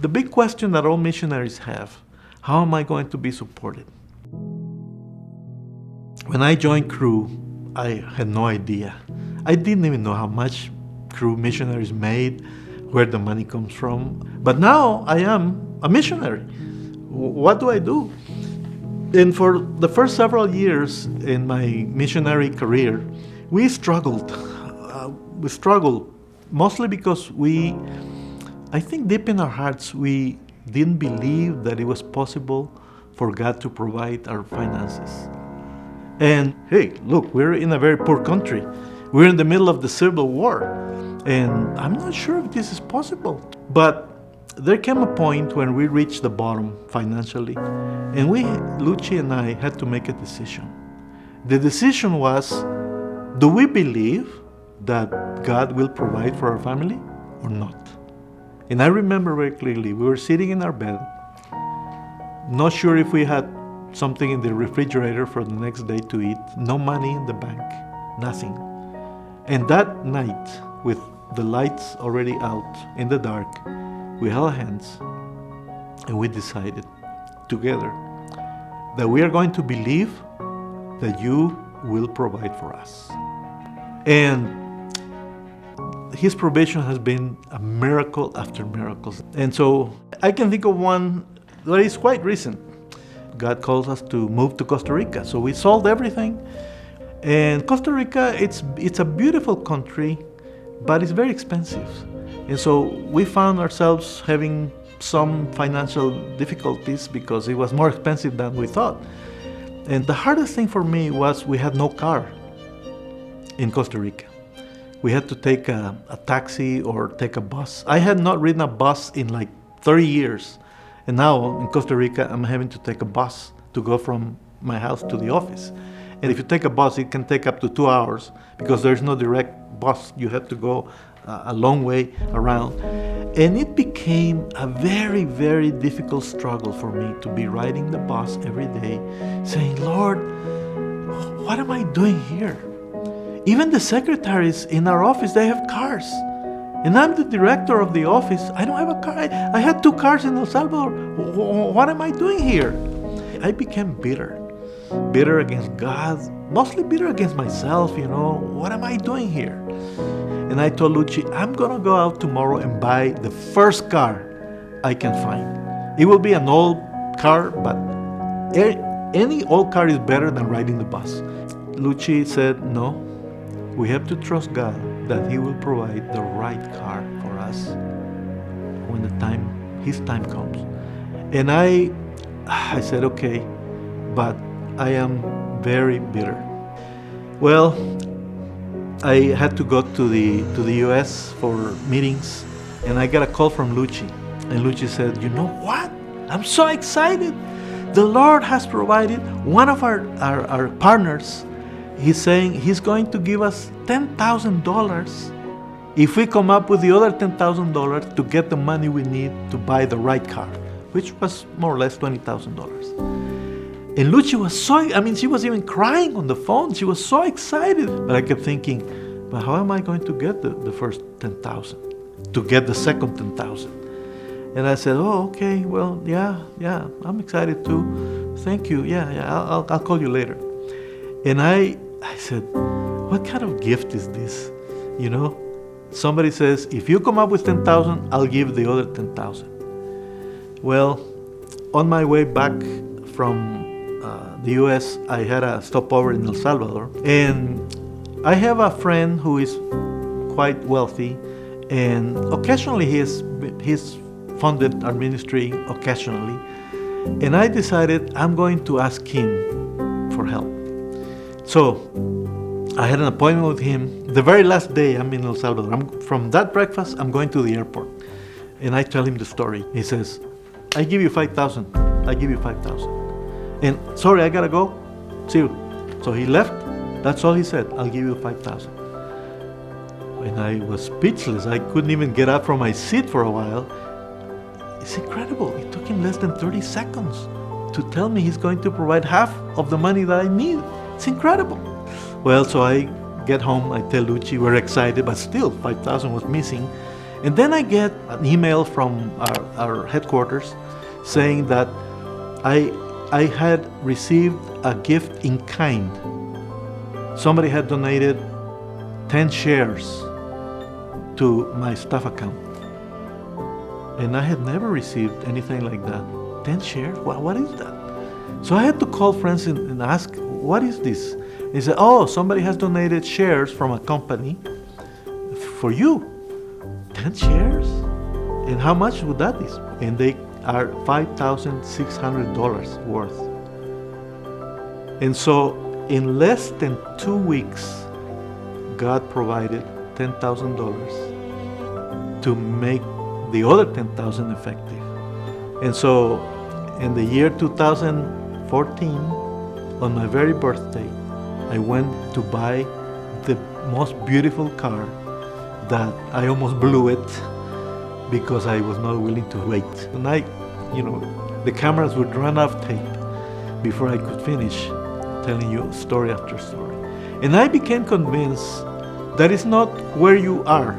The big question that all missionaries have, how am I going to be supported? When I joined Cru, I had no idea. I didn't even know how much Cru missionaries made, where the money comes from. But now I am a missionary. What do I do? And for the first several years in my missionary career, we struggled. We struggled mostly because I think deep in our hearts, we didn't believe that it was possible for God to provide our finances. And hey, look, we're in a very poor country. We're in the middle of the Civil War. And I'm not sure if this is possible. But there came a point when we reached the bottom financially. And Luci and I had to make a decision. The decision was, do we believe that God will provide for our family or not? And I remember very clearly, we were sitting in our bed, not sure if we had something in the refrigerator for the next day to eat, no money in the bank, nothing. And that night, with the lights already out in the dark, we held hands and we decided together that we are going to believe that you will provide for us. And His provision has been a miracle after miracles. And so I can think of one that is quite recent. God calls us to move to Costa Rica. So we sold everything. And Costa Rica, it's a beautiful country, but it's very expensive. And so we found ourselves having some financial difficulties because it was more expensive than we thought. And the hardest thing for me was we had no car in Costa Rica. We had to take a taxi or take a bus. I had not ridden a bus in like 30 years. And now in Costa Rica, I'm having to take a bus to go from my house to the office. And if you take a bus, it can take up to 2 hours because there's no direct bus. You have to go a long way around. And it became a very, very difficult struggle for me to be riding the bus every day, saying, Lord, what am I doing here? Even the secretaries in our office, they have cars. And I'm the director of the office. I don't have a car. I had 2 cars in El Salvador. What am I doing here? I became bitter against God, mostly bitter against myself, What am I doing here? And I told Luci, I'm going to go out tomorrow and buy the first car I can find. It will be an old car, but any old car is better than riding the bus. Luci said, no, we have to trust God that He will provide the right car for us when His time comes. And I said, okay, but I am very bitter. Well, I had to go to the U.S. for meetings, and I got a call from Luci. And Luci said, you know what? I'm so excited. The Lord has provided one of our partners. He's saying He's going to give us $10,000 if we come up with the other $10,000 to get the money we need to buy the right car, which was more or less $20,000. And Luci was she was even crying on the phone. She was so excited. But I kept thinking, but how am I going to get the first 10,000 to get the second 10,000? And I said, oh, okay, well, yeah, I'm excited too. Thank you. Yeah, I'll call you later. And I said, what kind of gift is this? Somebody says, if you come up with 10,000, I'll give the other 10,000. Well, on my way back from the U.S., I had a stopover in El Salvador. And I have a friend who is quite wealthy. And occasionally he's funded our ministry occasionally. And I decided I'm going to ask him for help. So I had an appointment with him. The very last day I'm in El Salvador. From that breakfast, I'm going to the airport. And I tell him the story. He says, I give you 5,000. I give you 5,000. And sorry, I gotta go. See you. So he left. That's all he said. I'll give you 5,000. And I was speechless. I couldn't even get up from my seat for a while. It's incredible. It took him less than 30 seconds to tell me he's going to provide half of the money that I need. It's incredible. Well, so I get home, I tell Luci, we're excited, but still 5,000 was missing. And then I get an email from our headquarters saying that I had received a gift in kind. Somebody had donated 10 shares to my staff account. And I had never received anything like that. 10 shares? What is that? So I had to call friends and ask, what is this? He said, oh, somebody has donated shares from a company for you. 10 shares? And how much would that be? And they are $5,600 worth. And so in less than 2 weeks, God provided $10,000 to make the other 10,000 effective. And so in the year 2014, on my very birthday, I went to buy the most beautiful car that I almost blew it because I was not willing to wait. And the cameras would run out of tape before I could finish telling you story after story. And I became convinced that it's not where you are,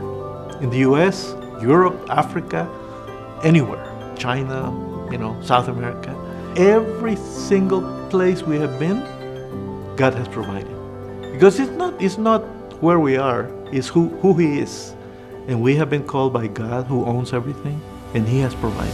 in the US, Europe, Africa, anywhere, China, South America. Every single place we have been, God has provided. Because it's not where we are, it's who He is. And we have been called by God, who owns everything, and He has provided.